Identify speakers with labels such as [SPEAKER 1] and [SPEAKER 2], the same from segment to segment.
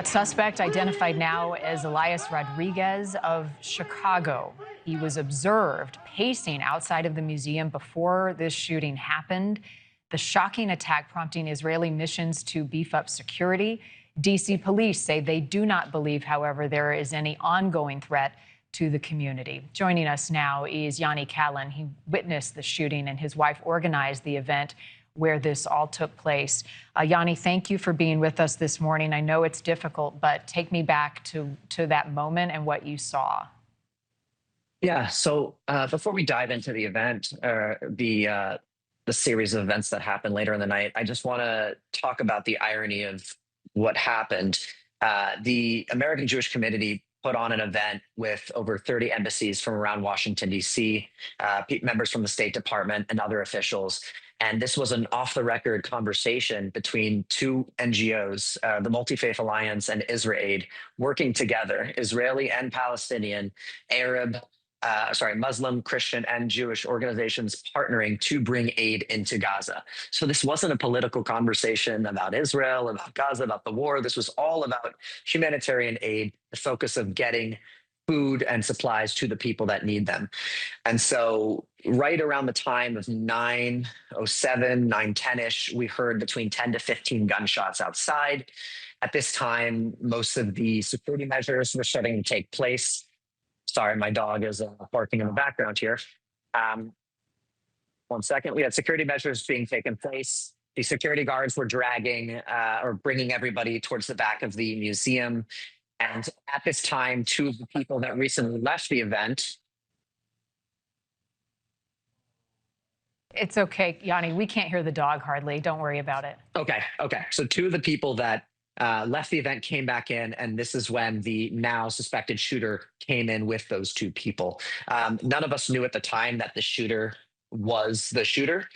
[SPEAKER 1] That suspect, identified now as Elias Rodriguez of Chicago. He was observed pacing outside of the museum before this shooting happened. The shocking attack prompting Israeli missions to beef up security. D.C. police say they do not believe, however, there is any ongoing threat to the community. Joining us now is Yanni Callan. He witnessed the shooting, and his wife organized the event where this all took place. Yanni, thank you for being with us this morning. I know it's difficult, but take me back to that moment and what you saw.
[SPEAKER 2] Yeah, so before we dive into the event, the series of events that happened later in the night, I just want to talk about the irony of what happened. The American Jewish Community put on an event with over 30 embassies from around Washington, D.C., members from the State Department and other officials. And this was an off-the-record conversation between two NGOs, the Multi-Faith Alliance and IsraAid, working together, Israeli and Palestinian, Muslim, Christian, and Jewish organizations partnering to bring aid into Gaza. So this wasn't a political conversation about Israel, about Gaza, about the war. This was all about humanitarian aid, the focus of getting food and supplies to the people that need them. And so right around the time of 9:07, 9:10-ish, we heard between 10 to 15 gunshots outside. At this time, most of the security measures were starting to take place. Sorry, my dog is barking in the background here. 1 second. We had security measures being taken place. The security guards were dragging or bringing everybody towards the back of the museum. And at this time, two of the people that recently left the event.
[SPEAKER 1] It's okay, Yanni. We can't hear the dog hardly. Don't worry about it.
[SPEAKER 2] Okay. So two of the people that left the event came back in, and this is when the now suspected shooter came in with those two people. None of us knew at the time that the shooter was the shooter.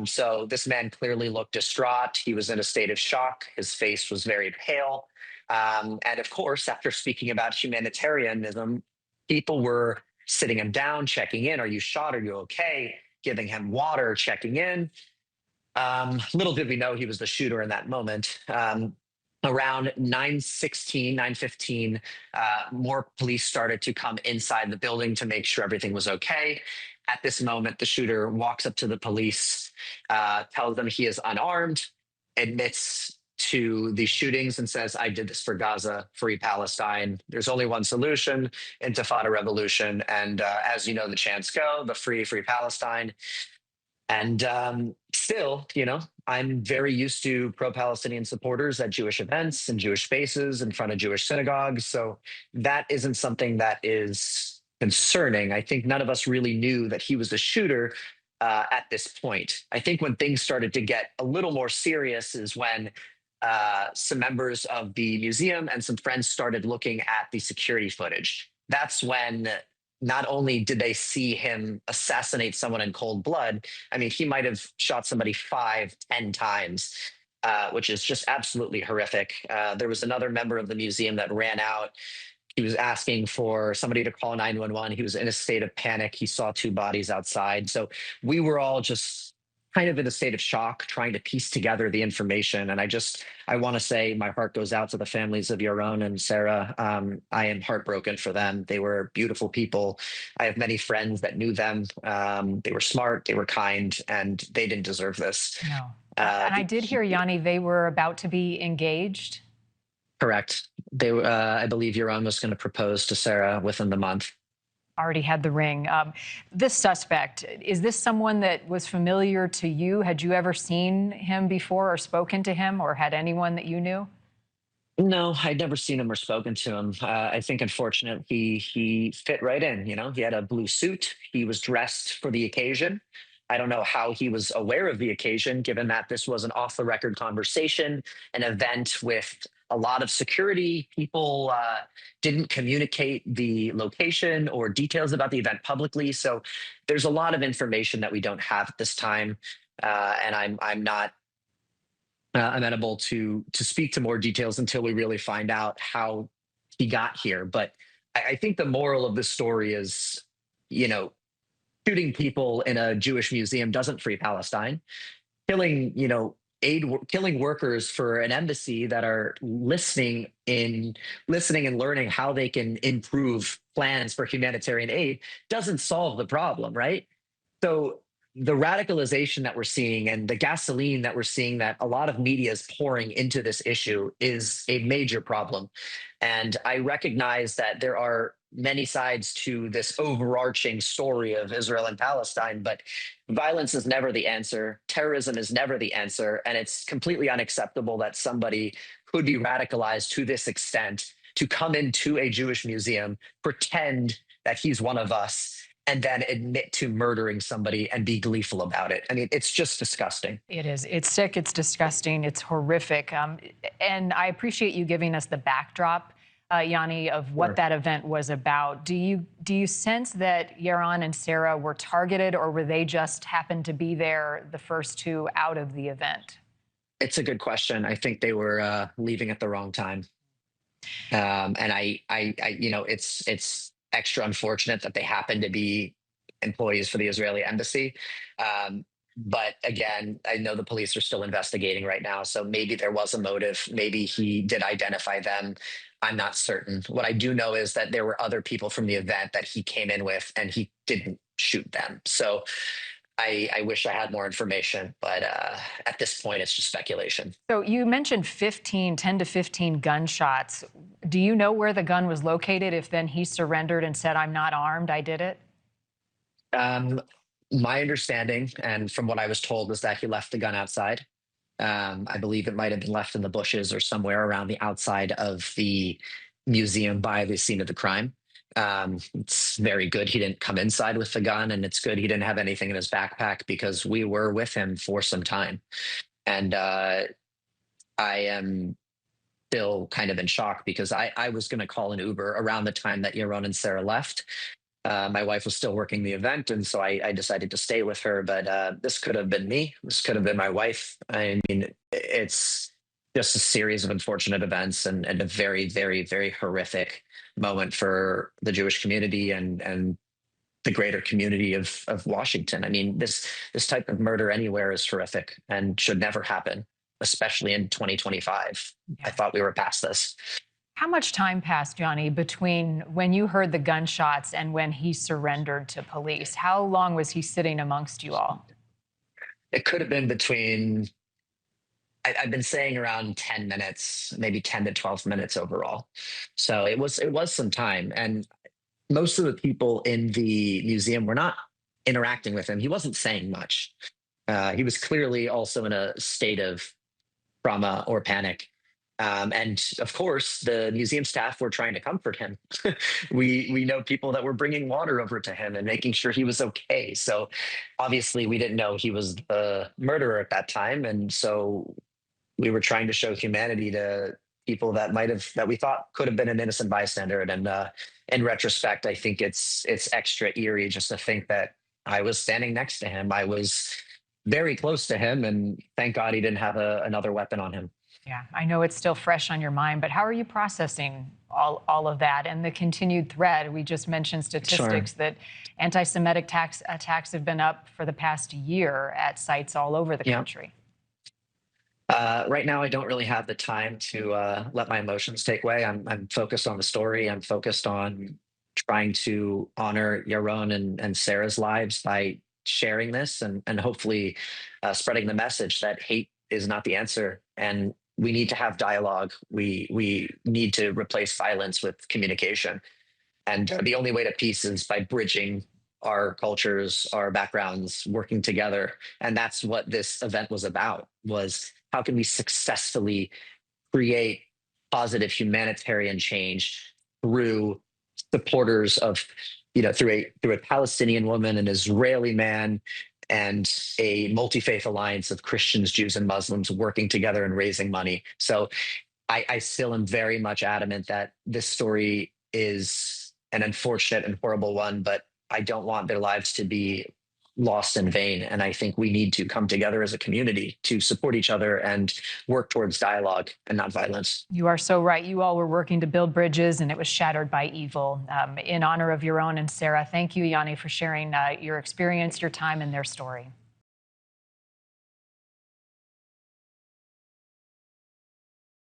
[SPEAKER 2] So this man clearly looked distraught. He was in a state of shock. His face was very pale. And of course, after speaking about humanitarianism, people were sitting him down, checking in. Are you shot? Are you okay? Giving him water, checking in. Little did we know he was the shooter in that moment. Around 9:16, 9:15, more police started to come inside the building to make sure everything was okay. At this moment, the shooter walks up to the police, tells them he is unarmed, admits to the shootings and says, "I did this for Gaza, free Palestine. There's only one solution, Intifada revolution. And as you know, the chants go, the free Palestine." And still, I'm very used to pro-Palestinian supporters at Jewish events and Jewish spaces in front of Jewish synagogues. So that isn't something that is concerning. I think none of us really knew that he was the shooter at this point. I think when things started to get a little more serious is when some members of the museum and some friends started looking at the security footage. That's when not only did they see him assassinate someone in cold blood, I mean, he might have shot somebody 5, 10 times, which is just absolutely horrific. There was another member of the museum that ran out. He was asking for somebody to call 911. He was in a state of panic. He saw two bodies outside. So we were all just kind of in a state of shock, trying to piece together the information. And I want to say my heart goes out to the families of Yaron and Sarah. I am heartbroken for them. They were beautiful people. I have many friends that knew them. They were smart, they were kind, and they didn't deserve this.
[SPEAKER 1] No. And I did hear, Yanni, they were about to be engaged.
[SPEAKER 2] Correct. I believe Yaron was going to propose to Sarah within the month.
[SPEAKER 1] Already had the ring. This suspect, is this someone that was familiar to you? Had you ever seen him before or spoken to him, or had anyone that you knew?
[SPEAKER 2] No, I'd never seen him or spoken to him. I think, unfortunately, he fit right in. He had a blue suit. He was dressed for the occasion. I don't know how he was aware of the occasion, given that this was an off-the-record conversation, an event with a lot of security. People didn't communicate the location or details about the event publicly. So there's a lot of information that we don't have at this time, and I'm not amenable to speak to more details until we really find out how he got here. But I think the moral of this story is, shooting people in a Jewish museum doesn't free Palestine. Killing, killing workers for an embassy that are listening and learning how they can improve plans for humanitarian aid doesn't solve the problem, right? So the radicalization that we're seeing and the gasoline that we're seeing that a lot of media is pouring into this issue is a major problem. And I recognize that there are many sides to this overarching story of Israel and Palestine, but violence is never the answer. Terrorism is never the answer. And it's completely unacceptable that somebody could be radicalized to this extent to come into a Jewish museum, pretend that he's one of us, and then admit to murdering somebody and be gleeful about it. I mean, it's just disgusting.
[SPEAKER 1] It is. It's sick. It's disgusting. It's horrific. And I appreciate you giving us the backdrop, Yanni, of what that event was about. Do you sense that Yaron and Sarah were targeted, or were they just happened to be there, the first two out of the event?
[SPEAKER 2] It's a good question. I think they were leaving at the wrong time. And it's extra unfortunate that they happen to be employees for the Israeli embassy. But again, I know the police are still investigating right now, so maybe there was a motive. Maybe he did identify them. I'm not certain. What I do know is that there were other people from the event that he came in with, and he didn't shoot them. So I wish I had more information, but at this point, it's just speculation.
[SPEAKER 1] So you mentioned 10 to 15 gunshots. Do you know where the gun was located if then he surrendered and said, "I'm not armed, I did it"?
[SPEAKER 2] My understanding, and from what I was told, was that he left the gun outside. I believe it might have been left in the bushes or somewhere around the outside of the museum by the scene of the crime. It's very good he didn't come inside with the gun, and it's good he didn't have anything in his backpack because we were with him for some time. And I am still kind of in shock because I was going to call an Uber around the time that Yaron and Sarah left. My wife was still working the event, and so I decided to stay with her. But this could have been me. This could have been my wife. I mean, it's just a series of unfortunate events and a very, very, very horrific moment for the Jewish community and the greater community of Washington. I mean, this type of murder anywhere is horrific and should never happen, especially in 2025.
[SPEAKER 1] Yeah.
[SPEAKER 2] I thought we were past this.
[SPEAKER 1] How much time passed, Johnny, between when you heard the gunshots and when he surrendered to police? How long was he sitting amongst you all?
[SPEAKER 2] It could have been between, I've been saying around 10 minutes, maybe 10 to 12 minutes overall. So it was some time. And most of the people in the museum were not interacting with him. He wasn't saying much. He was clearly also in a state of trauma or panic. And of course, the museum staff were trying to comfort him. We know people that were bringing water over to him and making sure he was okay. So obviously, we didn't know he was the murderer at that time, and so we were trying to show humanity to people that we thought could have been an innocent bystander. And in retrospect, I think it's extra eerie just to think that I was standing next to him. I was very close to him, and thank God he didn't have another weapon on him.
[SPEAKER 1] Yeah, I know it's still fresh on your mind, but how are you processing all of that and the continued threat? We just mentioned statistics that anti-Semitic attacks have been up for the past year at sites all over the country.
[SPEAKER 2] Right now, I don't really have the time to let my emotions take away. I'm focused on the story. I'm focused on trying to honor Yaron and Sarah's lives by sharing this and hopefully spreading the message that hate is not the answer. And we need to have dialogue. We need to replace violence with communication. And the only way to peace is by bridging our cultures, our backgrounds, working together. And that's what this event was about, was how can we successfully create positive humanitarian change through supporters of, through a Palestinian woman, an Israeli man, and a multi-faith alliance of Christians, Jews, and Muslims working together and raising money. So I still am very much adamant that this story is an unfortunate and horrible one, but I don't want their lives to be lost in vain. And I think we need to come together as a community to support each other and work towards dialogue and not violence.
[SPEAKER 1] You are so right. You all were working to build bridges, and it was shattered by evil. In honor of Yaron and Sarah, thank you, Yanni, for sharing your experience, your time, and their story.